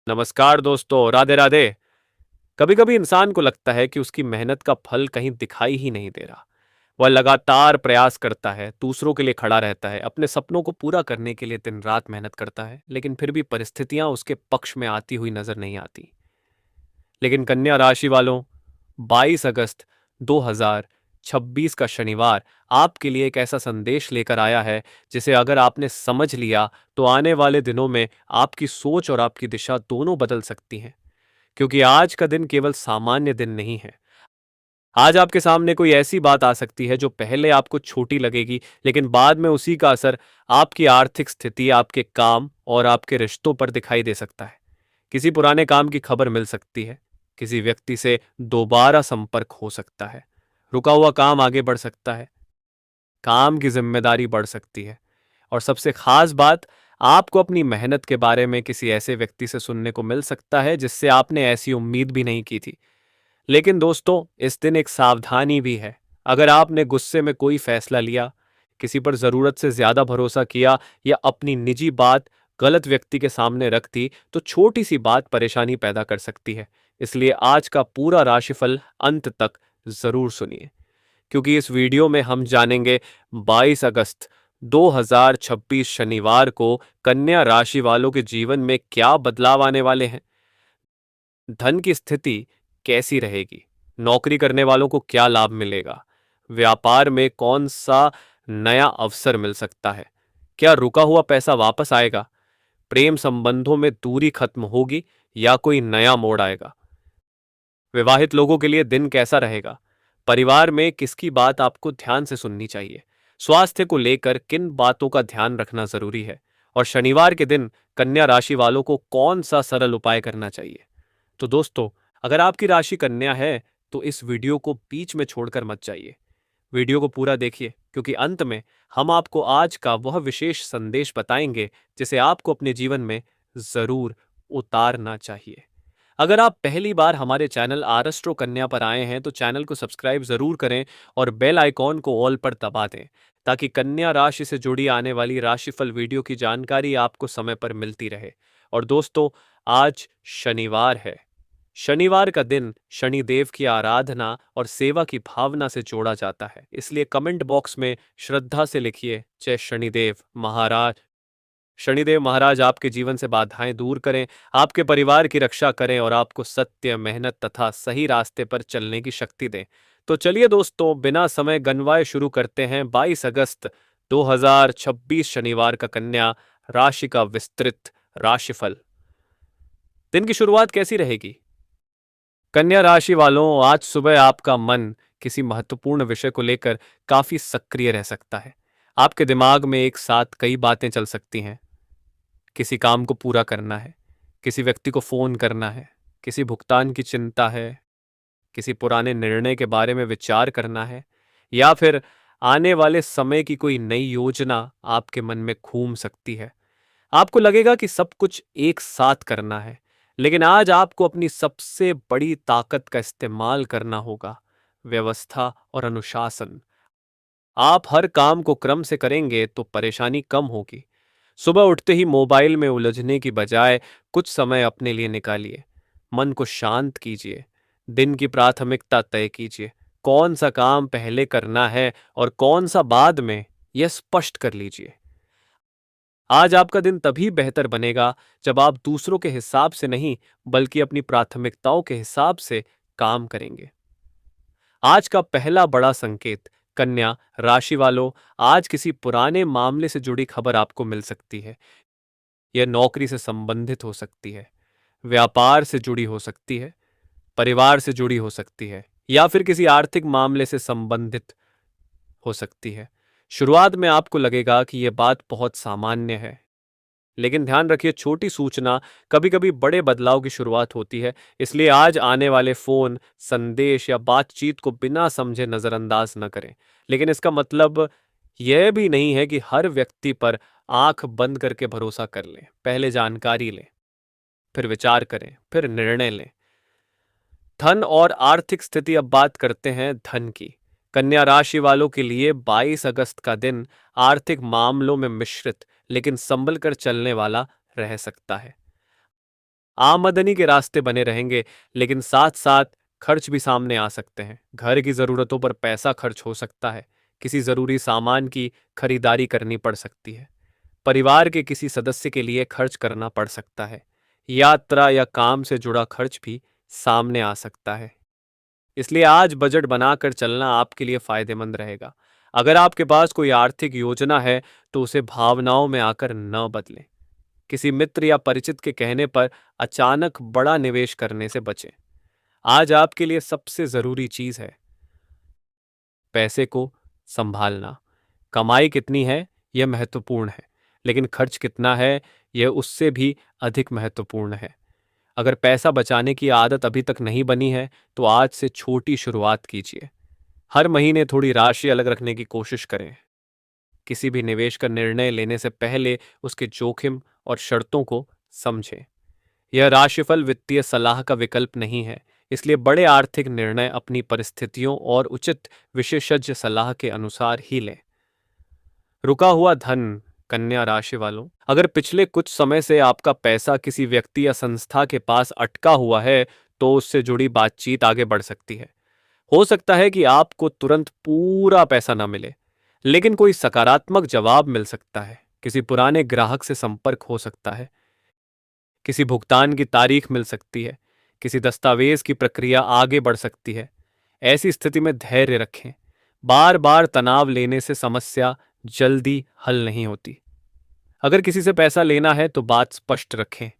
नमस्कार दोस्तों, राधे राधे। कभी कभी इंसान को लगता है कि उसकी मेहनत का फल कहीं दिखाई ही नहीं दे रहा। वह लगातार प्रयास करता है, दूसरों के लिए खड़ा रहता है, अपने सपनों को पूरा करने के लिए दिन रात मेहनत करता है, लेकिन फिर भी परिस्थितियां उसके पक्ष में आती हुई नजर नहीं आती। लेकिन कन्या राशि वालों, 22 अगस्त 2026 का शनिवार आपके लिए एक ऐसा संदेश लेकर आया है जिसे अगर आपने समझ लिया तो आने वाले दिनों में आपकी सोच और आपकी दिशा दोनों बदल सकती हैं। क्योंकि आज का दिन केवल सामान्य दिन नहीं है। आज आपके सामने कोई ऐसी बात आ सकती है जो पहले आपको छोटी लगेगी, लेकिन बाद में उसी का असर आपकी आर्थिक स्थिति, आपके काम और आपके रिश्तों पर दिखाई दे सकता है। किसी पुराने काम की खबर मिल सकती है, किसी व्यक्ति से दोबारा संपर्क हो सकता है, रुका हुआ काम आगे बढ़ सकता है, काम की जिम्मेदारी बढ़ सकती है, और सबसे खास बात, आपको अपनी मेहनत के बारे में किसी ऐसे व्यक्ति से सुनने को मिल सकता है जिससे आपने ऐसी उम्मीद भी नहीं की थी। लेकिन दोस्तों, इस दिन एक सावधानी भी है। अगर आपने गुस्से में कोई फैसला लिया, किसी पर जरूरत से ज्यादा भरोसा किया या अपनी निजी बात गलत व्यक्ति के सामने रख दी, तो छोटी सी बात परेशानी पैदा कर सकती है। इसलिए आज का पूरा राशिफल अंत तक जरूर सुनिए, क्योंकि इस वीडियो में हम जानेंगे 22 अगस्त 2026 शनिवार को कन्या राशि वालों के जीवन में क्या बदलाव आने वाले हैं। धन की स्थिति कैसी रहेगी, नौकरी करने वालों को क्या लाभ मिलेगा, व्यापार में कौन सा नया अवसर मिल सकता है, क्या रुका हुआ पैसा वापस आएगा, प्रेम संबंधों में दूरी खत्म होगी या कोई नया मोड़ आएगा, विवाहित लोगों के लिए दिन कैसा रहेगा, परिवार में किसकी बात आपको ध्यान से सुननी चाहिए, स्वास्थ्य को लेकर किन बातों का ध्यान रखना जरूरी है, और शनिवार के दिन कन्या राशि वालों को कौन सा सरल उपाय करना चाहिए। तो दोस्तों, अगर आपकी राशि कन्या है तो इस वीडियो को बीच में छोड़कर मत जाइए। वीडियो को पूरा देखिए, क्योंकि अंत में हम आपको आज का वह विशेष संदेश बताएंगे जिसे आपको अपने जीवन में जरूर उतारना चाहिए। अगर आप पहली बार हमारे चैनल आरस्ट्रो कन्या पर आए हैं तो चैनल को सब्सक्राइब जरूर करें और बेल आइकॉन को ऑल पर दबा दें, ताकि कन्या राशि से जुड़ी आने वाली राशिफल वीडियो की जानकारी आपको समय पर मिलती रहे। और दोस्तों, आज शनिवार है। शनिवार का दिन शनिदेव की आराधना और सेवा की भावना से जोड़ा जाता है, इसलिए कमेंट बॉक्स में श्रद्धा से लिखिए, जय शनिदेव महाराज। शनिदेव महाराज आपके जीवन से बाधाएं दूर करें, आपके परिवार की रक्षा करें और आपको सत्य, मेहनत तथा सही रास्ते पर चलने की शक्ति दें। तो चलिए दोस्तों, बिना समय गंवाए शुरू करते हैं 22 अगस्त 2026 शनिवार का कन्या राशि का विस्तृत राशिफल। दिन की शुरुआत कैसी रहेगी? कन्या राशि वालों, आज सुबह आपका मन किसी महत्वपूर्ण विषय को लेकर काफी सक्रिय रह सकता है। आपके दिमाग में एक साथ कई बातें चल सकती हैं। किसी काम को पूरा करना है, किसी व्यक्ति को फोन करना है, किसी भुगतान की चिंता है, किसी पुराने निर्णय के बारे में विचार करना है, या फिर आने वाले समय की कोई नई योजना आपके मन में घूम सकती है। आपको लगेगा कि सब कुछ एक साथ करना है, लेकिन आज आपको अपनी सबसे बड़ी ताकत का इस्तेमाल करना होगा, व्यवस्था और अनुशासन। आप हर काम को क्रम से करेंगे तो परेशानी कम होगी। सुबह उठते ही मोबाइल में उलझने की बजाय कुछ समय अपने लिए निकालिए। मन को शांत कीजिए। दिन की प्राथमिकता तय कीजिए। कौन सा काम पहले करना है और कौन सा बाद में, यह स्पष्ट कर लीजिए। आज आपका दिन तभी बेहतर बनेगा जब आप दूसरों के हिसाब से नहीं, बल्कि अपनी प्राथमिकताओं के हिसाब से काम करेंगे। आज का पहला बड़ा संकेत, कन्या राशि वालों, आज किसी पुराने मामले से जुड़ी खबर आपको मिल सकती है। यह नौकरी से संबंधित हो सकती है, व्यापार से जुड़ी हो सकती है, परिवार से जुड़ी हो सकती है, या फिर किसी आर्थिक मामले से संबंधित हो सकती है। शुरुआत में आपको लगेगा कि यह बात बहुत सामान्य है, लेकिन ध्यान रखिए, छोटी सूचना कभी कभी बड़े बदलाव की शुरुआत होती है। इसलिए आज आने वाले फोन, संदेश या बातचीत को बिना समझे नजरअंदाज न करें। लेकिन इसका मतलब यह भी नहीं है कि हर व्यक्ति पर आंख बंद करके भरोसा कर लें। पहले जानकारी लें, फिर विचार करें, फिर निर्णय लें। धन और आर्थिक स्थिति, अब बात करते हैं धन की। कन्या राशि वालों के लिए 22 अगस्त का दिन आर्थिक मामलों में मिश्रित लेकिन संभल कर चलने वाला रह सकता है। आमदनी के रास्ते बने रहेंगे, लेकिन साथ साथ खर्च भी सामने आ सकते हैं। घर की ज़रूरतों पर पैसा खर्च हो सकता है, किसी ज़रूरी सामान की खरीदारी करनी पड़ सकती है, परिवार के किसी सदस्य के लिए खर्च करना पड़ सकता है, यात्रा या काम से जुड़ा खर्च भी सामने आ सकता है। इसलिए आज बजट बनाकर चलना आपके लिए फायदेमंद रहेगा। अगर आपके पास कोई आर्थिक योजना है तो उसे भावनाओं में आकर न बदलें। किसी मित्र या परिचित के कहने पर अचानक बड़ा निवेश करने से बचें। आज आपके लिए सबसे जरूरी चीज है पैसे को संभालना। कमाई कितनी है यह महत्वपूर्ण है, लेकिन खर्च कितना है यह उससे भी अधिक महत्वपूर्ण है। अगर पैसा बचाने की आदत अभी तक नहीं बनी है तो आज से छोटी शुरुआत कीजिए। हर महीने थोड़ी राशि अलग रखने की कोशिश करें। किसी भी निवेश का निर्णय लेने से पहले उसके जोखिम और शर्तों को समझें। यह राशिफल वित्तीय सलाह का विकल्प नहीं है, इसलिए बड़े आर्थिक निर्णय अपनी परिस्थितियों और उचित विशेषज्ञ सलाह के अनुसार ही लें। रुका हुआ धन। कन्या राशि वालों, अगर पिछले कुछ समय से आपका पैसा किसी व्यक्ति या संस्था के पास अटका हुआ है तो उससे जुड़ी बातचीत आगे बढ़ सकती है। हो सकता है कि आपको तुरंत पूरा पैसा ना मिले, लेकिन कोई सकारात्मक जवाब मिल सकता है। किसी पुराने ग्राहक से संपर्क हो सकता है, किसी भुगतान की तारीख मिल सकती है, किसी दस्तावेज की प्रक्रिया आगे बढ़ सकती है। ऐसी स्थिति में धैर्य रखें। बार बार तनाव लेने से समस्या जल्दी हल नहीं होती। अगर किसी से पैसा लेना है तो बात स्पष्ट रखें।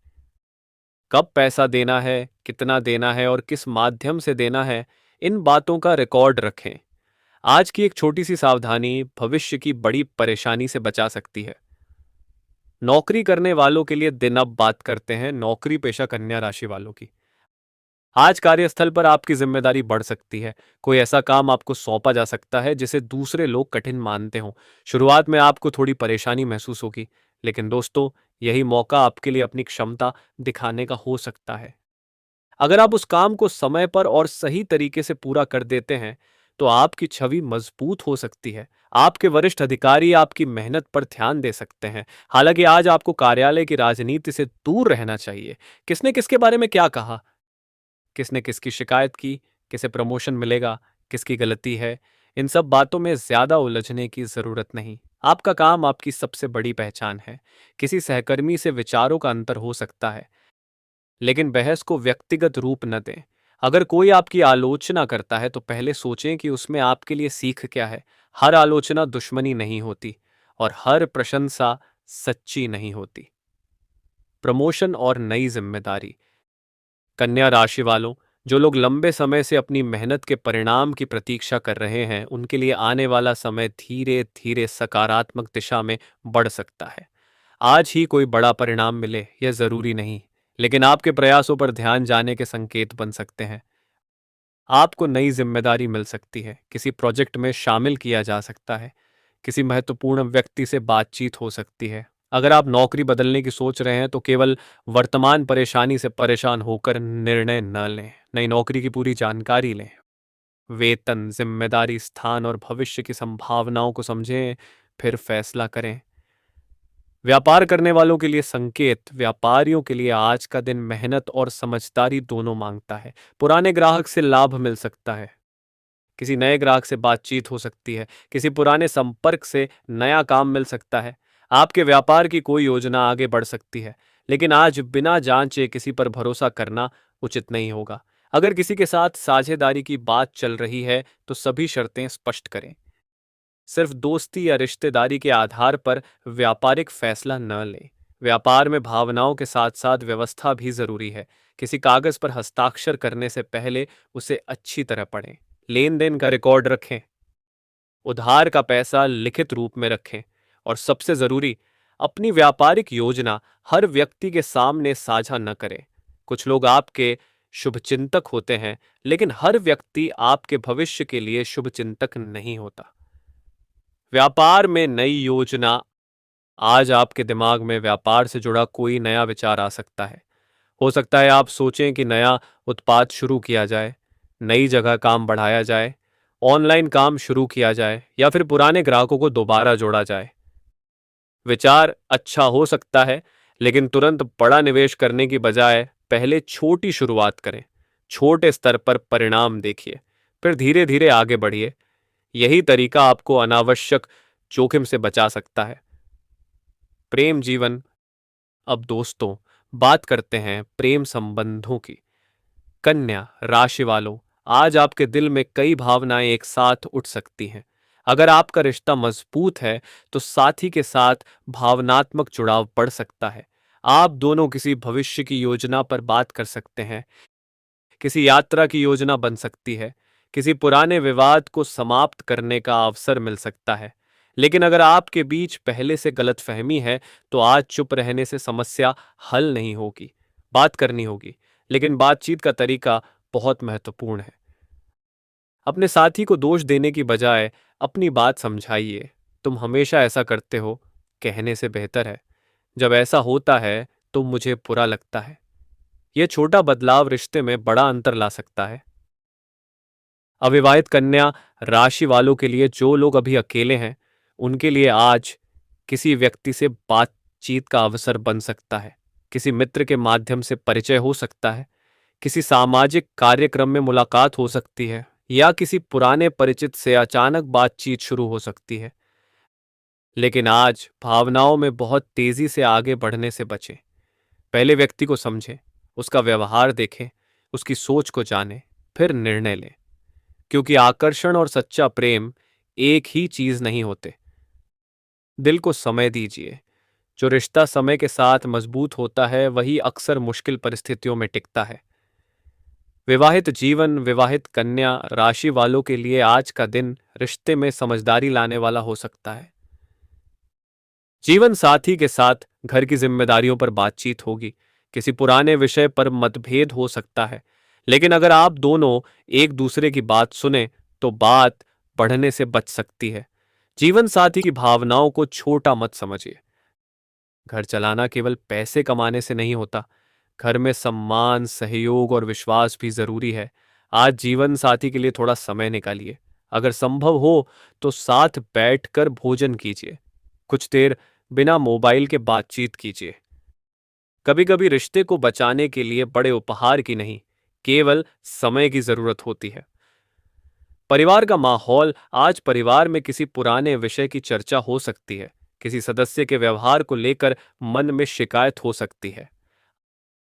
कब पैसा देना है, कितना देना है और किस माध्यम से देना है, इन बातों का रिकॉर्ड रखें। आज की एक छोटी सी सावधानी भविष्य की बड़ी परेशानी से बचा सकती है। नौकरी करने वालों के लिए दिन अब बात करते हैं नौकरी पेशा कन्या राशि वालों की। आज कार्यस्थल पर आपकी जिम्मेदारी बढ़ सकती है। कोई ऐसा काम आपको सौंपा जा सकता है जिसे दूसरे लोग कठिन मानते हों। शुरुआत में आपको थोड़ी परेशानी महसूस होगी, लेकिन दोस्तों, यही मौका आपके लिए अपनी क्षमता दिखाने का हो सकता है। अगर आप उस काम को समय पर और सही तरीके से पूरा कर देते हैं तो आपकी छवि मजबूत हो सकती है। आपके वरिष्ठ अधिकारी आपकी मेहनत पर ध्यान दे सकते हैं। हालांकि आज आपको कार्यालय की राजनीति से दूर रहना चाहिए। किसने किसके बारे में क्या कहा, किसने किसकी शिकायत की, किसे प्रमोशन मिलेगा, किसकी गलती है, इन सब बातों में ज्यादा उलझने की जरूरत नहीं। आपका काम आपकी सबसे बड़ी पहचान है। किसी सहकर्मी से विचारों का अंतर हो सकता है, लेकिन बहस को व्यक्तिगत रूप न दें। अगर कोई आपकी आलोचना करता है तो पहले सोचें कि उसमें आपके लिए सीख क्या है। हर आलोचना दुश्मनी नहीं होती और हर प्रशंसा सच्ची नहीं होती। प्रमोशन और नई जिम्मेदारी। कन्या राशि वालों, जो लोग लंबे समय से अपनी मेहनत के परिणाम की प्रतीक्षा कर रहे हैं, उनके लिए आने वाला समय धीरे धीरे सकारात्मक दिशा में बढ़ सकता है। आज ही कोई बड़ा परिणाम मिले यह जरूरी नहीं, लेकिन आपके प्रयासों पर ध्यान जाने के संकेत बन सकते हैं। आपको नई जिम्मेदारी मिल सकती है, किसी प्रोजेक्ट में शामिल किया जा सकता है, किसी महत्वपूर्ण व्यक्ति से बातचीत हो सकती है। अगर आप नौकरी बदलने की सोच रहे हैं तो केवल वर्तमान परेशानी से परेशान होकर निर्णय न लें। नई नौकरी की पूरी जानकारी लें। वेतन, जिम्मेदारी, स्थान और भविष्य की संभावनाओं को समझें, फिर फैसला करें। व्यापार करने वालों के लिए संकेत। व्यापारियों के लिए आज का दिन मेहनत और समझदारी दोनों मांगता है। पुराने ग्राहक से लाभ मिल सकता है, किसी नए ग्राहक से बातचीत हो सकती है, किसी पुराने संपर्क से नया काम मिल सकता है। आपके व्यापार की कोई योजना आगे बढ़ सकती है, लेकिन आज बिना जांचे किसी पर भरोसा करना उचित नहीं होगा। अगर किसी के साथ साझेदारी की बात चल रही है तो सभी शर्तें स्पष्ट करें। सिर्फ दोस्ती या रिश्तेदारी के आधार पर व्यापारिक फैसला न लें। व्यापार में भावनाओं के साथ साथ व्यवस्था भी जरूरी है। किसी कागज पर हस्ताक्षर करने से पहले उसे अच्छी तरह पढ़ें। लेन देन का रिकॉर्ड रखें। उधार का पैसा लिखित रूप में रखें। और सबसे जरूरी, अपनी व्यापारिक योजना हर व्यक्ति के सामने साझा न करें। कुछ लोग आपके शुभचिंतक होते हैं, लेकिन हर व्यक्ति आपके भविष्य के लिए शुभचिंतक नहीं होता। व्यापार में नई योजना। आज आपके दिमाग में व्यापार से जुड़ा कोई नया विचार आ सकता है। हो सकता है आप सोचें कि नया उत्पाद शुरू किया जाए, नई जगह काम बढ़ाया जाए, ऑनलाइन काम शुरू किया जाए या फिर पुराने ग्राहकों को दोबारा जोड़ा जाए। विचार अच्छा हो सकता है, लेकिन तुरंत बड़ा निवेश करने की बजाय पहले छोटी शुरुआत करें, छोटे स्तर पर परिणाम देखिए, फिर धीरे धीरे आगे बढ़िए। यही तरीका आपको अनावश्यक जोखिम से बचा सकता है। प्रेम जीवन। अब दोस्तों, बात करते हैं प्रेम संबंधों की। कन्या राशि वालों, आज आपके दिल में कई भावनाएं एक साथ उठ सकती हैं। अगर आपका रिश्ता मजबूत है तो साथी के साथ भावनात्मक जुड़ाव बढ़ सकता है। आप दोनों किसी भविष्य की योजना पर बात कर सकते हैं, किसी यात्रा की योजना बन सकती है, किसी पुराने विवाद को समाप्त करने का अवसर मिल सकता है। लेकिन अगर आपके बीच पहले से गलतफहमी है तो आज चुप रहने से समस्या हल नहीं होगी। बात करनी होगी, लेकिन बातचीत का तरीका बहुत महत्वपूर्ण है। अपने साथी को दोष देने की बजाय अपनी बात समझाइए। तुम हमेशा ऐसा करते हो, कहने से बेहतर है जब ऐसा होता है तो मुझे बुरा लगता है। यह छोटा बदलाव रिश्ते में बड़ा अंतर ला सकता है। अविवाहित कन्या राशि वालों के लिए, जो लोग अभी अकेले हैं, उनके लिए आज किसी व्यक्ति से बातचीत का अवसर बन सकता है। किसी मित्र के माध्यम से परिचय हो सकता है, किसी सामाजिक कार्यक्रम में मुलाकात हो सकती है, या किसी पुराने परिचित से अचानक बातचीत शुरू हो सकती है। लेकिन आज भावनाओं में बहुत तेजी से आगे बढ़ने से बचें। पहले व्यक्ति को समझें, उसका व्यवहार देखें, उसकी सोच को जानें, फिर निर्णय लें। क्योंकि आकर्षण और सच्चा प्रेम एक ही चीज नहीं होते। दिल को समय दीजिए। जो रिश्ता समय के साथ मजबूत होता है वही अक्सर मुश्किल परिस्थितियों में टिकता है। विवाहित जीवन, विवाहित कन्या राशि वालों के लिए आज का दिन रिश्ते में समझदारी लाने वाला हो सकता है। जीवन साथी के साथ घर की जिम्मेदारियों पर बातचीत होगी, किसी पुराने विषय पर मतभेद हो सकता है। लेकिन अगर आप दोनों एक दूसरे की बात सुने तो बात बढ़ने से बच सकती है। जीवन साथी की भावनाओं को छोटा मत समझिए। घर चलाना केवल पैसे कमाने से नहीं होता। घर में सम्मान, सहयोग और विश्वास भी जरूरी है। आज जीवन साथी के लिए थोड़ा समय निकालिए। अगर संभव हो तो साथ बैठकर भोजन कीजिए। कुछ देर बिना मोबाइल के बातचीत कीजिए। कभी कभी रिश्ते को बचाने के लिए बड़े उपहार की नहीं, केवल समय की जरूरत होती है। परिवार का माहौल। आज परिवार में किसी पुराने विषय की चर्चा हो सकती है। किसी सदस्य के व्यवहार को लेकर मन में शिकायत हो सकती है।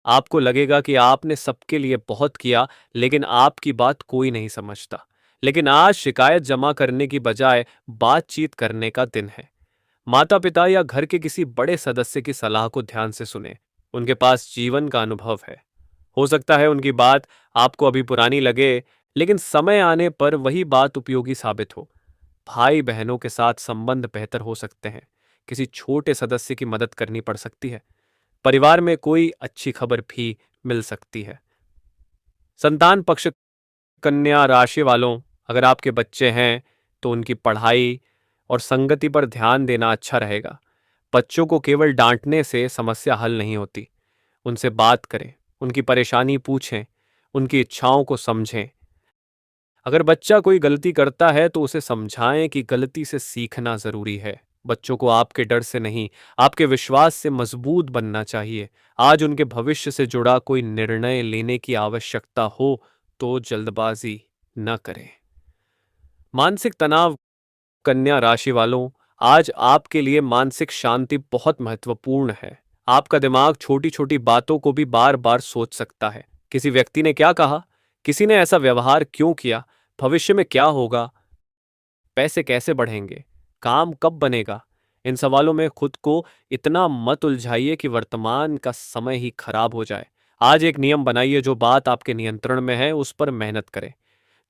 आपको लगेगा कि आपने सबके लिए बहुत किया, लेकिन आपकी बात कोई नहीं समझता। लेकिन आज शिकायत जमा करने की बजाय बातचीत करने का दिन है। माता पिता या घर के किसी बड़े सदस्य की सलाह को ध्यान से सुने। उनके पास जीवन का अनुभव है। हो सकता है उनकी बात आपको अभी पुरानी लगे, लेकिन समय आने पर वही बात उपयोगी साबित हो। भाई बहनों के साथ संबंध बेहतर हो सकते हैं। किसी छोटे सदस्य की मदद करनी पड़ सकती है। परिवार में कोई अच्छी खबर भी मिल सकती है। संतान पक्ष। कन्या राशि वालों, अगर आपके बच्चे हैं तो उनकी पढ़ाई और संगति पर ध्यान देना अच्छा रहेगा। बच्चों को केवल डांटने से समस्या हल नहीं होती। उनसे बात करें, उनकी परेशानी पूछें, उनकी इच्छाओं को समझें। अगर बच्चा कोई गलती करता है तो उसे समझाएं कि गलती से सीखना जरूरी है। बच्चों को आपके डर से नहीं, आपके विश्वास से मजबूत बनना चाहिए। आज उनके भविष्य से जुड़ा कोई निर्णय लेने की आवश्यकता हो तो जल्दबाजी न करें। मानसिक तनाव। कन्या राशि वालों, आज आपके लिए मानसिक शांति बहुत महत्वपूर्ण है। आपका दिमाग छोटी छोटी बातों को भी बार बार सोच सकता है। किसी व्यक्ति ने क्या कहा, किसी ने ऐसा व्यवहार क्यों किया, भविष्य में क्या होगा, पैसे कैसे बढ़ेंगे, काम कब बनेगा। इन सवालों में खुद को इतना मत उलझाइए कि वर्तमान का समय ही खराब हो जाए। आज एक नियम बनाइए, जो बात आपके नियंत्रण में है उस पर मेहनत करें।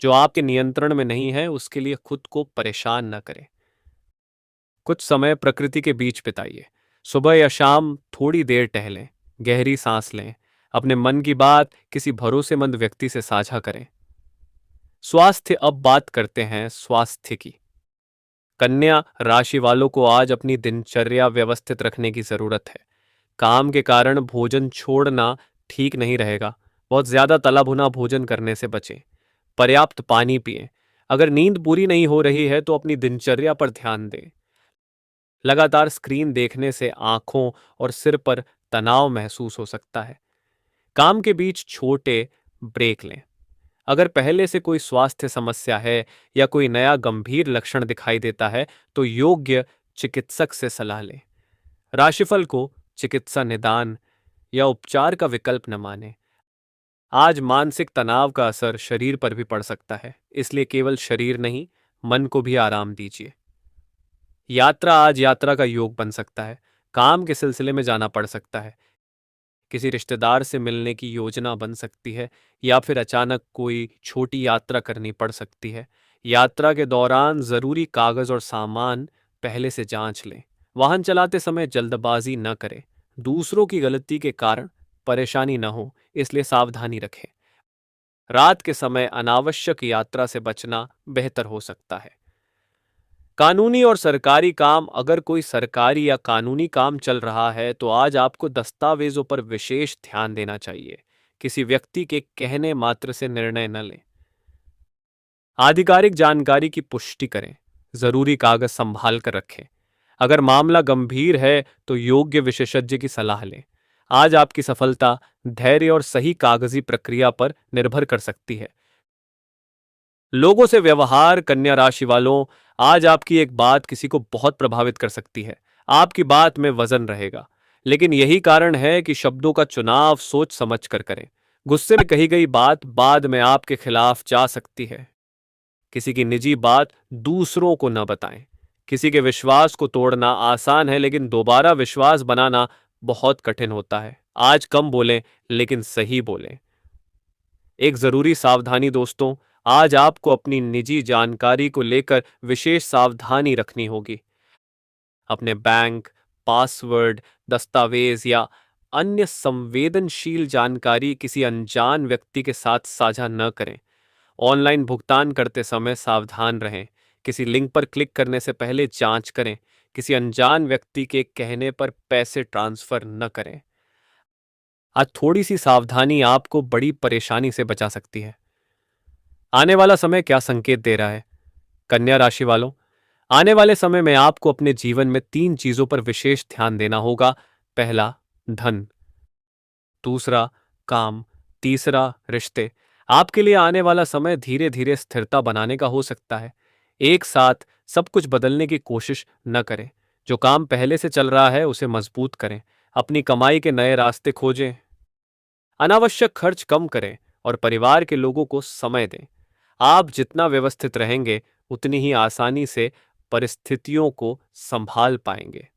जो आपके नियंत्रण में नहीं है उसके लिए खुद को परेशान न करें। कुछ समय प्रकृति के बीच बिताइए। सुबह या शाम थोड़ी देर टहलें, गहरी सांस लें। अपने मन की बात किसी भरोसेमंद व्यक्ति से साझा करें। स्वास्थ्य। अब बात करते हैं स्वास्थ्य की। कन्या राशि वालों को आज अपनी दिनचर्या व्यवस्थित रखने की जरूरत है। काम के कारण भोजन छोड़ना ठीक नहीं रहेगा। बहुत ज्यादा तला भुना भोजन करने से बचें। पर्याप्त पानी पिएं। अगर नींद पूरी नहीं हो रही है तो अपनी दिनचर्या पर ध्यान दें। लगातार स्क्रीन देखने से आंखों और सिर पर तनाव महसूस हो सकता है। काम के बीच छोटे ब्रेक लें। अगर पहले से कोई स्वास्थ्य समस्या है या कोई नया गंभीर लक्षण दिखाई देता है तो योग्य चिकित्सक से सलाह लें। राशिफल को चिकित्सा निदान या उपचार का विकल्प न माने। आज मानसिक तनाव का असर शरीर पर भी पड़ सकता है, इसलिए केवल शरीर नहीं, मन को भी आराम दीजिए। यात्रा आज यात्रा का योग बन सकता है। काम के सिलसिले में जाना पड़ सकता है, किसी रिश्तेदार से मिलने की योजना बन सकती है या फिर अचानक कोई छोटी यात्रा करनी पड़ सकती है। यात्रा के दौरान जरूरी कागज और सामान पहले से जांच लें। वाहन चलाते समय जल्दबाजी न करें। दूसरों की गलती के कारण परेशानी न हो, इसलिए सावधानी रखें। रात के समय अनावश्यक यात्रा से बचना बेहतर हो सकता है। कानूनी और सरकारी काम, अगर कोई सरकारी या कानूनी काम चल रहा है तो आज आपको दस्तावेजों पर विशेष ध्यान देना चाहिए। किसी व्यक्ति के कहने मात्र से निर्णय न लें। आधिकारिक जानकारी की पुष्टि करें। जरूरी कागज संभाल कर रखें। अगर मामला गंभीर है तो योग्य विशेषज्ञ की सलाह लें। आज आपकी सफलता धैर्य और सही कागजी प्रक्रिया पर निर्भर कर सकती है। लोगों से व्यवहार, कन्या राशि वालों, आज आपकी एक बात किसी को बहुत प्रभावित कर सकती है। आपकी बात में वजन रहेगा, लेकिन यही कारण है कि शब्दों का चुनाव सोच समझ कर करें। गुस्से में कही गई बात बाद में आपके खिलाफ जा सकती है। किसी की निजी बात दूसरों को न बताएं। किसी के विश्वास को तोड़ना आसान है, लेकिन दोबारा विश्वास बनाना बहुत कठिन होता है। आज कम बोलें, लेकिन सही बोलें। एक जरूरी सावधानी दोस्तों, आज आपको अपनी निजी जानकारी को लेकर विशेष सावधानी रखनी होगी। अपने बैंक, पासवर्ड, दस्तावेज या अन्य संवेदनशील जानकारी किसी अनजान व्यक्ति के साथ साझा न करें। ऑनलाइन भुगतान करते समय सावधान रहें। किसी लिंक पर क्लिक करने से पहले जांच करें। किसी अनजान व्यक्ति के कहने पर पैसे ट्रांसफर न करें। आज थोड़ी सी सावधानी आपको बड़ी परेशानी से बचा सकती है। आने वाला समय क्या संकेत दे रहा है? कन्या राशि वालों, आने वाले समय में आपको अपने जीवन में 3 चीजों पर विशेष ध्यान देना होगा। पहला, धन। दूसरा, काम। तीसरा, रिश्ते। आपके लिए आने वाला समय धीरे धीरे स्थिरता बनाने का हो सकता है। एक साथ सब कुछ बदलने की कोशिश न करें। जो काम पहले से चल रहा है उसे मजबूत करें। अपनी कमाई के नए रास्ते खोजें। अनावश्यक खर्च कम करें और परिवार के लोगों को समय दें। आप जितना व्यवस्थित रहेंगे उतनी ही आसानी से परिस्थितियों को संभाल पाएंगे।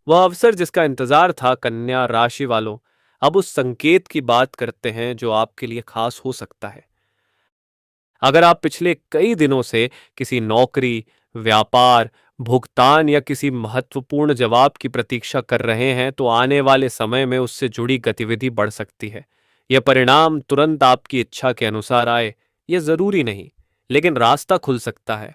वह अवसर जिसका इंतजार था कन्या राशि वालों, अब उस संकेत की बात करते हैं जो आपके लिए खास हो सकता है। अगर आप पिछले कई दिनों से किसी नौकरी, व्यापार, भुगतान या किसी महत्वपूर्ण जवाब की प्रतीक्षा कर रहे हैं तो आने वाले समय में उससे जुड़ी गतिविधि बढ़ सकती है। यह परिणाम तुरंत आपकी इच्छा के अनुसार आए, यह जरूरी नहीं, लेकिन रास्ता खुल सकता है।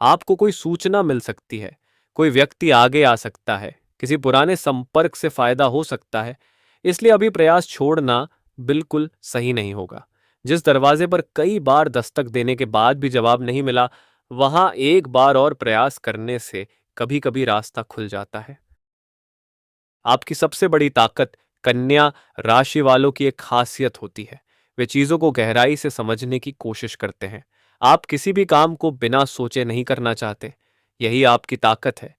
आपको कोई सूचना मिल सकती है, कोई व्यक्ति आगे आ सकता है, किसी पुराने संपर्क से फायदा हो सकता है। इसलिए अभी प्रयास छोड़ना बिल्कुल सही नहीं होगा। जिस दरवाजे पर कई बार दस्तक देने के बाद भी जवाब नहीं मिला, वहां एक बार और प्रयास करने से कभी कभी रास्ता खुल जाता है। आपकी सबसे बड़ी ताकत कन्या राशि वालों की एक खासियत होती है। वे चीजों को गहराई से समझने की कोशिश करते हैं। आप किसी भी काम को बिना सोचे नहीं करना चाहते, यही आपकी ताकत है।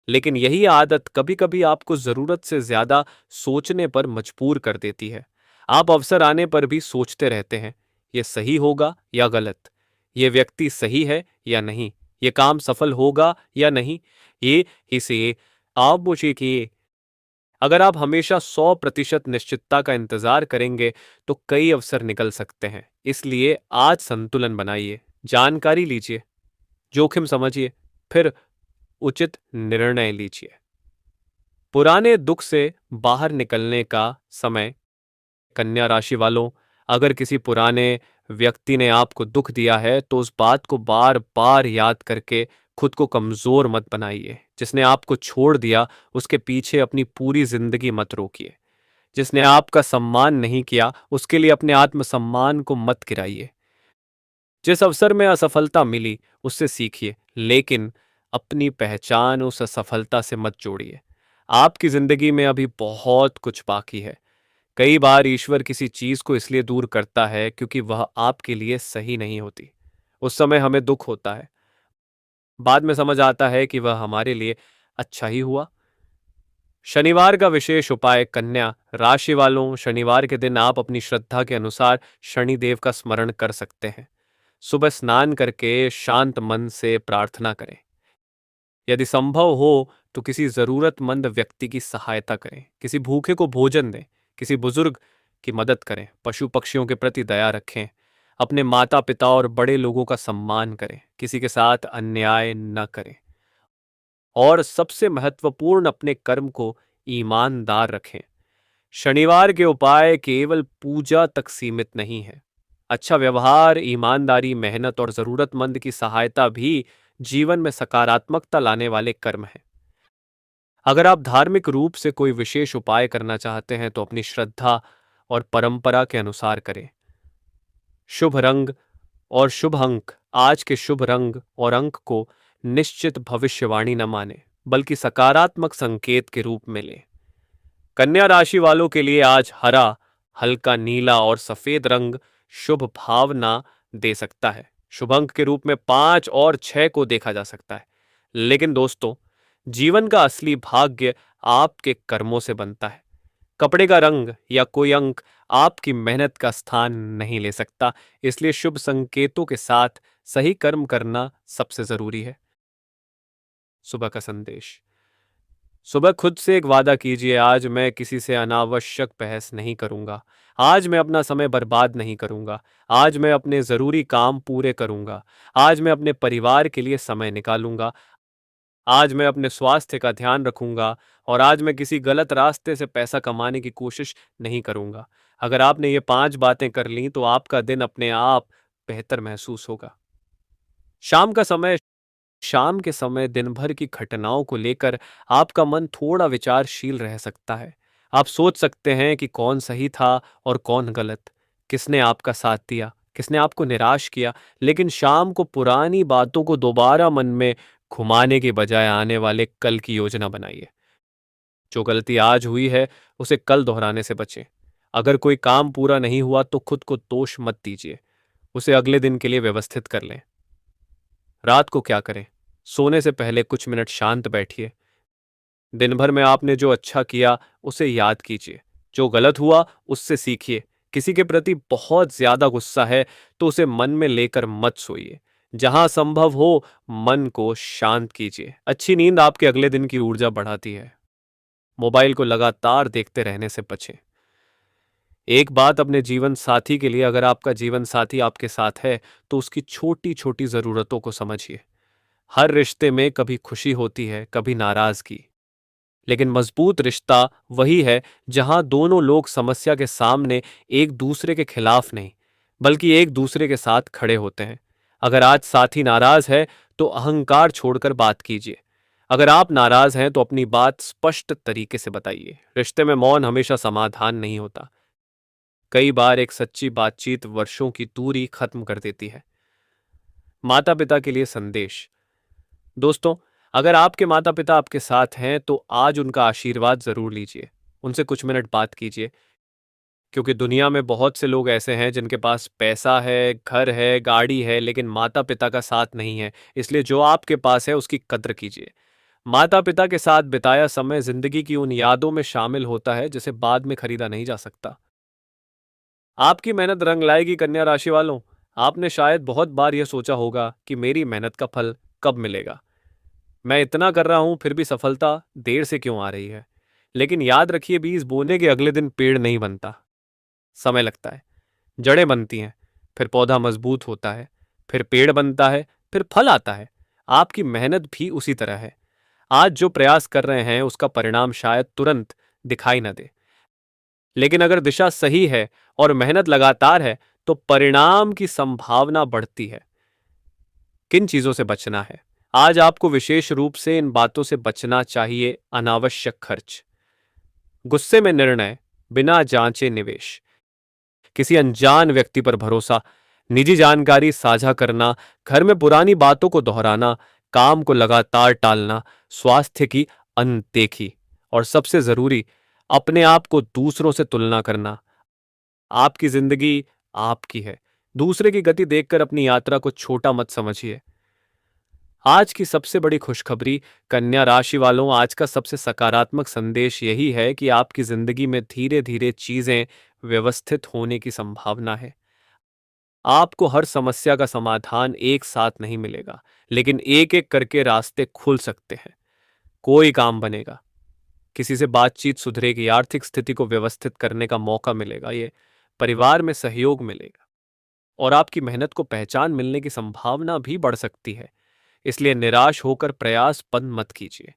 लेकिन यही आदत कभी कभी आपको जरूरत से ज्यादा सोचने पर मजबूर कर देती है। आप अवसर आने पर भी सोचते रहते हैं, ये सही होगा या गलत, ये व्यक्ति सही है या नहीं, ये काम सफल होगा या नहीं, ये इसे आप मुझे किए। अगर आप हमेशा 100% निश्चितता का इंतजार करेंगे तो कई अवसर निकल सकते हैं। इसलिए आज संतुलन बनाइए, जानकारी लीजिए, जोखिम समझिए, फिर उचित निर्णय लीजिए। पुराने दुख से बाहर निकलने का समय कन्या राशि वालों, अगर किसी पुराने व्यक्ति ने आपको दुख दिया है तो उस बात को बार बार याद करके खुद को कमजोर मत बनाइए। जिसने आपको छोड़ दिया उसके पीछे अपनी पूरी जिंदगी मत रोकिए। जिसने आपका सम्मान नहीं किया उसके लिए अपने आत्मसम्मान को मत गिराइए। जिस अवसर में असफलता मिली उससे सीखिए, लेकिन अपनी पहचान उस असफलता से मत जोड़िए। आपकी जिंदगी में अभी बहुत कुछ बाकी है। कई बार ईश्वर किसी चीज को इसलिए दूर करता है क्योंकि वह आपके लिए सही नहीं होती। उस समय हमें दुख होता है, बाद में समझ आता है कि वह हमारे लिए अच्छा ही हुआ। शनिवार का विशेष उपाय। कन्या राशि वालों, शनिवार के दिन आप अपनी श्रद्धा के अनुसार शनिदेव का स्मरण कर सकते हैं। सुबह स्नान करके शांत मन से प्रार्थना करें। यदि संभव हो तो किसी जरूरतमंद व्यक्ति की सहायता करें, किसी भूखे को भोजन दें, किसी बुजुर्ग की मदद करें, पशु पक्षियों के प्रति दया रखें, अपने माता पिता और बड़े लोगों का सम्मान करें, किसी के साथ अन्याय न करें और सबसे महत्वपूर्ण अपने कर्म को ईमानदार रखें। शनिवार के उपाय केवल पूजा तक सीमित नहीं है। अच्छा व्यवहार, ईमानदारी, मेहनत और जरूरतमंद की सहायता भी जीवन में सकारात्मकता लाने वाले कर्म हैं। अगर आप धार्मिक रूप से कोई विशेष उपाय करना चाहते हैं तो अपनी श्रद्धा और परंपरा के अनुसार करें। शुभ रंग और शुभ अंक। आज के शुभ रंग और अंक को निश्चित भविष्यवाणी न माने, बल्कि सकारात्मक संकेत के रूप में लें। कन्या राशि वालों के लिए आज हरा, हल्का नीला और सफेद रंग शुभ भावना दे सकता है। शुभ अंक के रूप में 5 और 6 को देखा जा सकता है। लेकिन दोस्तों, जीवन का असली भाग्य आपके कर्मों से बनता है। कपड़े का रंग या कोई अंक आपकी मेहनत का स्थान नहीं ले सकता, इसलिए शुभ संकेतों के साथ सही कर्म करना सबसे जरूरी है। सुबह का संदेश। सुबह खुद से एक वादा कीजिए, आज मैं किसी से अनावश्यक बहस नहीं करूंगा। आज मैं अपना समय बर्बाद नहीं करूंगा। आज मैं अपने जरूरी काम पूरे करूंगा। आज मैं अपने परिवार के लिए समय निकालूंगा। आज मैं अपने स्वास्थ्य का ध्यान रखूंगा और आज मैं किसी गलत रास्ते से पैसा कमाने की कोशिश नहीं करूंगा। अगर आपने ये 5 बातें कर लीं तो आपका दिन अपने आप बेहतर महसूस होगा। शाम का समय। शाम के समय दिन भर की घटनाओं को लेकर आपका मन थोड़ा विचारशील रह सकता है। आप सोच सकते हैं कि कौन सही था और कौन गलत, किसने आपका साथ दिया, किसने आपको निराश किया। लेकिन शाम को पुरानी बातों को दोबारा मन में घुमाने के बजाय आने वाले कल की योजना बनाइए। जो गलती आज हुई है उसे कल दोहराने से बचें। अगर कोई काम पूरा नहीं हुआ तो खुद को दोष मत दीजिए, उसे अगले दिन के लिए व्यवस्थित कर लें। रात को क्या करें? सोने से पहले कुछ मिनट शांत बैठिए। दिन भर में आपने जो अच्छा किया उसे याद कीजिए, जो गलत हुआ उससे सीखिए। किसी के प्रति बहुत ज्यादा गुस्सा है तो उसे मन में लेकर मत सोइए। जहां संभव हो मन को शांत कीजिए। अच्छी नींद आपके अगले दिन की ऊर्जा बढ़ाती है। मोबाइल को लगातार देखते रहने से बचें। एक बात अपने जीवन साथी के लिए, अगर आपका जीवन साथी आपके साथ है तो उसकी छोटी छोटी जरूरतों को समझिए। हर रिश्ते में कभी खुशी होती है, कभी नाराजगी, लेकिन मजबूत रिश्ता वही है जहां दोनों लोग समस्या के सामने एक दूसरे के खिलाफ नहीं, बल्कि एक दूसरे के साथ खड़े होते हैं। अगर आज साथी नाराज है तो अहंकार छोड़कर बात कीजिए। अगर आप नाराज हैं तो अपनी बात स्पष्ट तरीके से बताइए। रिश्ते में मौन हमेशा समाधान नहीं होता। कई बार एक सच्ची बातचीत वर्षों की दूरी खत्म कर देती है। माता पिता के लिए संदेश। दोस्तों, अगर आपके माता पिता आपके साथ हैं तो आज उनका आशीर्वाद जरूर लीजिए। उनसे कुछ मिनट बात कीजिए, क्योंकि दुनिया में बहुत से लोग ऐसे हैं जिनके पास पैसा है, घर है, गाड़ी है, लेकिन माता पिता का साथ नहीं है। इसलिए जो आपके पास है उसकी कद्र कीजिए। माता पिता के साथ बिताया समय जिंदगी की उन यादों में शामिल होता है जिसे बाद में खरीदा नहीं जा सकता। आपकी मेहनत रंग लाएगी कन्या राशि वालों। आपने शायद बहुत बार यह सोचा होगा कि मेरी मेहनत का फल कब मिलेगा, मैं इतना कर रहा हूं फिर भी सफलता देर से क्यों आ रही है। लेकिन याद रखिए, बीज बोने के अगले दिन पेड़ नहीं बनता। समय लगता है, जड़ें बनती हैं, फिर पौधा मजबूत होता है, फिर पेड़ बनता है, फिर फल आता है। आपकी मेहनत भी उसी तरह है। आज जो प्रयास कर रहे हैं उसका परिणाम शायद तुरंत दिखाई न दे, लेकिन अगर दिशा सही है और मेहनत लगातार है तो परिणाम की संभावना बढ़ती है। किन चीजों से बचना है? आज आपको विशेष रूप से इन बातों से बचना चाहिए। अनावश्यक खर्च, गुस्से में निर्णय, बिना जांचे निवेश, किसी अनजान व्यक्ति पर भरोसा, निजी जानकारी साझा करना, घर में पुरानी बातों को दोहराना, काम को लगातार टालना, स्वास्थ्य की अनदेखी और सबसे जरूरी, अपने आप को दूसरों से तुलना करना। आपकी जिंदगी आपकी है। दूसरे की गति देखकर अपनी यात्रा को छोटा मत समझिए। आज की सबसे बड़ी खुशखबरी कन्या राशि वालों, आज का सबसे सकारात्मक संदेश यही है कि आपकी जिंदगी में धीरे धीरे चीजें व्यवस्थित होने की संभावना है। आपको हर समस्या का समाधान एक साथ नहीं मिलेगा, लेकिन एक एक करके रास्ते खुल सकते हैं। कोई काम बनेगा, किसी से बातचीत सुधरेगी, आर्थिक स्थिति को व्यवस्थित करने का मौका मिलेगा, ये परिवार में सहयोग मिलेगा और आपकी मेहनत को पहचान मिलने की संभावना भी बढ़ सकती है। इसलिए निराश होकर प्रयास बंद मत कीजिए।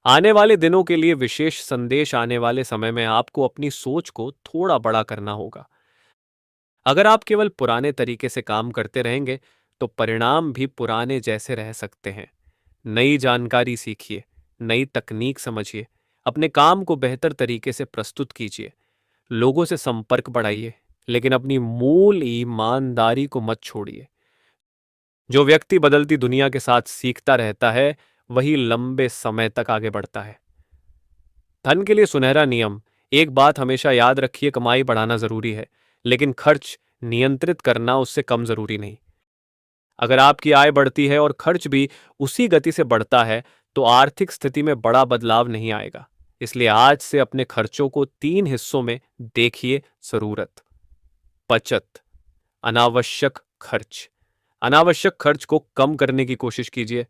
आने वाले दिनों के लिए विशेष संदेश, आने वाले समय में आपको अपनी सोच को थोड़ा बड़ा करना होगा। अगर आप केवल पुराने तरीके से काम करते रहेंगे तो परिणाम भी पुराने जैसे रह सकते हैं। नई जानकारी सीखिए, नई तकनीक समझिए, अपने काम को बेहतर तरीके से प्रस्तुत कीजिए, लोगों से संपर्क बढ़ाइए, लेकिन अपनी मूल ईमानदारी को मत छोड़िए। जो व्यक्ति बदलती दुनिया के साथ सीखता रहता है वही लंबे समय तक आगे बढ़ता है। धन के लिए सुनहरा नियम, एक बात हमेशा याद रखिए, कमाई बढ़ाना जरूरी है, लेकिन खर्च नियंत्रित करना उससे कम जरूरी नहीं। अगर आपकी आय बढ़ती है और खर्च भी उसी गति से बढ़ता है तो आर्थिक स्थिति में बड़ा बदलाव नहीं आएगा। इसलिए आज से अपने खर्चों को 3 हिस्सों में देखिए। जरूरत, बचत, अनावश्यक खर्च। अनावश्यक खर्च को कम करने की कोशिश कीजिए।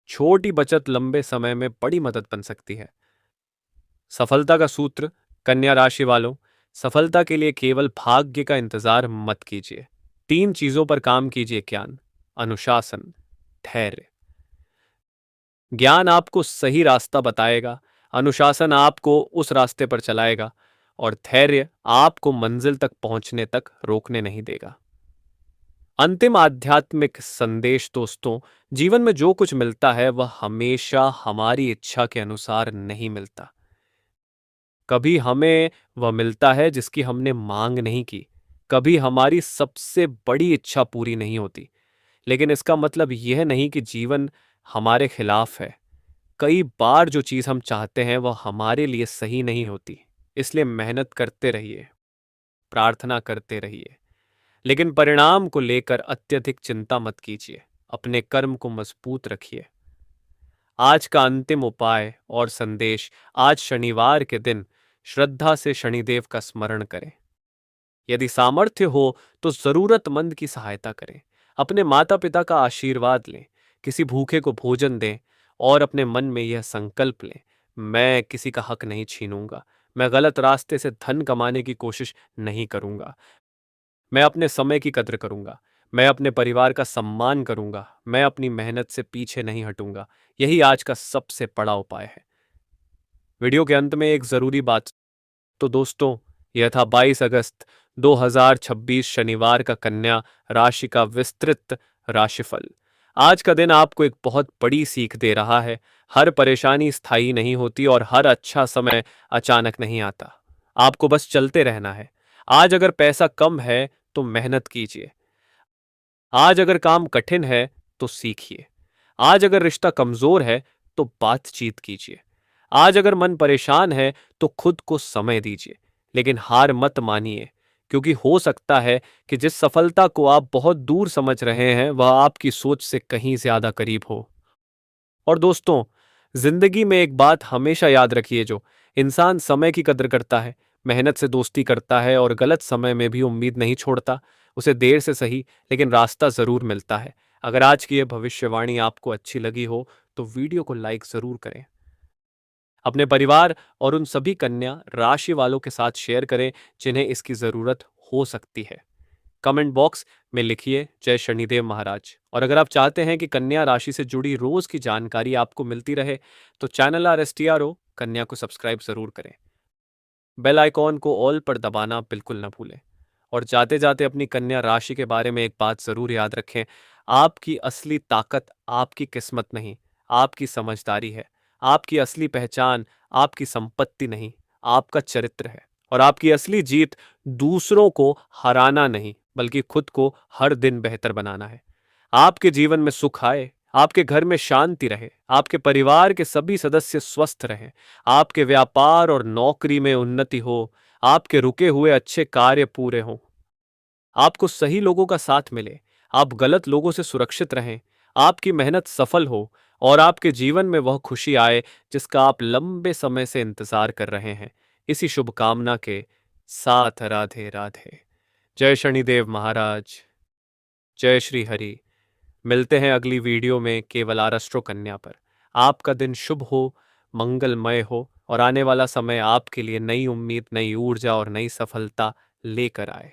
छोटी बचत लंबे समय में बड़ी मदद बन सकती है। सफलता का सूत्र, कन्या राशि वालों, सफलता के लिए केवल भाग्य का इंतजार मत कीजिए। 3 चीजों पर काम कीजिए: ज्ञान, अनुशासन, धैर्य। ज्ञान आपको सही रास्ता बताएगा, अनुशासन आपको उस रास्ते पर चलाएगा और धैर्य आपको मंजिल तक पहुंचने तक रोकने नहीं देगा। अंतिम आध्यात्मिक संदेश दोस्तों, जीवन में जो कुछ मिलता है वह हमेशा हमारी इच्छा के अनुसार नहीं मिलता। कभी हमें वह मिलता है जिसकी हमने मांग नहीं की, कभी हमारी सबसे बड़ी इच्छा पूरी नहीं होती। लेकिन इसका मतलब यह नहीं कि जीवन हमारे खिलाफ है। कई बार जो चीज हम चाहते हैं वह हमारे लिए सही नहीं होती। इसलिए मेहनत करते रहिए, प्रार्थना करते रहिए, लेकिन परिणाम को लेकर अत्यधिक चिंता मत कीजिए। अपने कर्म को मजबूत रखिए। आज का अंतिम उपाय और संदेश, आज शनिवार के दिन श्रद्धा से शनिदेव का स्मरण करें। यदि सामर्थ्य हो तो जरूरतमंद की सहायता करें, अपने माता पिता का आशीर्वाद लें, किसी भूखे को भोजन दें और अपने मन में यह संकल्प लें, मैं किसी का हक नहीं छीनूंगा, मैं गलत रास्ते से धन कमाने की कोशिश नहीं करूंगा, मैं अपने समय की कद्र करूंगा, मैं अपने परिवार का सम्मान करूंगा, मैं अपनी मेहनत से पीछे नहीं हटूंगा। यही आज का सबसे बड़ा उपाय है। वीडियो के अंत में एक जरूरी बात तो दोस्तों, यह था 22 अगस्त 2026 शनिवार का कन्या राशि का विस्तृत राशिफल। आज का दिन आपको एक बहुत बड़ी सीख दे रहा है। हर परेशानी स्थायी नहीं होती और हर अच्छा समय अचानक नहीं आता। आपको बस चलते रहना है। आज अगर पैसा कम है तो मेहनत कीजिए। आज अगर काम कठिन है तो सीखिए। आज अगर रिश्ता कमजोर है तो बातचीत कीजिए। आज अगर मन परेशान है तो खुद को समय दीजिए, लेकिन हार मत मानिए, क्योंकि हो सकता है कि जिस सफलता को आप बहुत दूर समझ रहे हैं वह आपकी सोच से कहीं ज्यादा करीब हो। और दोस्तों, जिंदगी में एक बात हमेशा याद रखिए, जो इंसान समय की कद्र करता है, मेहनत से दोस्ती करता है और गलत समय में भी उम्मीद नहीं छोड़ता, उसे देर से सही लेकिन रास्ता जरूर मिलता है। अगर आज की यह भविष्यवाणी आपको अच्छी लगी हो तो वीडियो को लाइक जरूर करें। अपने परिवार और उन सभी कन्या राशि वालों के साथ शेयर करें जिन्हें इसकी जरूरत हो सकती है। कमेंट बॉक्स में लिखिए जय शनिदेव महाराज। और अगर आप चाहते हैं कि कन्या राशि से जुड़ी रोज की जानकारी आपको मिलती रहे तो चैनल RSTRO कन्या को सब्सक्राइब जरूर करें। बेल आइकॉन को ऑल पर दबाना बिल्कुल न भूलें। और जाते जाते अपनी कन्या राशि के बारे में एक बात जरूर याद रखें, आपकी असली ताकत आपकी किस्मत नहीं, आपकी समझदारी है। आपकी असली पहचान आपकी संपत्ति नहीं, आपका चरित्र है। और आपकी असली जीत दूसरों को हराना नहीं, बल्कि खुद को हर दिन बेहतर बनाना है। आपके जीवन में सुख आए, आपके घर में शांति रहे, आपके परिवार के सभी सदस्य स्वस्थ रहें, आपके व्यापार और नौकरी में उन्नति हो, आपके रुके हुए अच्छे कार्य पूरे हों, आपको सही लोगों का साथ मिले, आप गलत लोगों से सुरक्षित रहें, आपकी मेहनत सफल हो और आपके जीवन में वह खुशी आए जिसका आप लंबे समय से इंतजार कर रहे हैं। इसी शुभकामना के साथ राधे राधे। जय शनिदेव महाराज। जय श्री हरि। मिलते हैं अगली वीडियो में केवल आरष्ट्रो कन्या पर। आपका दिन शुभ हो, मंगलमय हो और आने वाला समय आपके लिए नई उम्मीद, नई ऊर्जा और नई सफलता लेकर आए।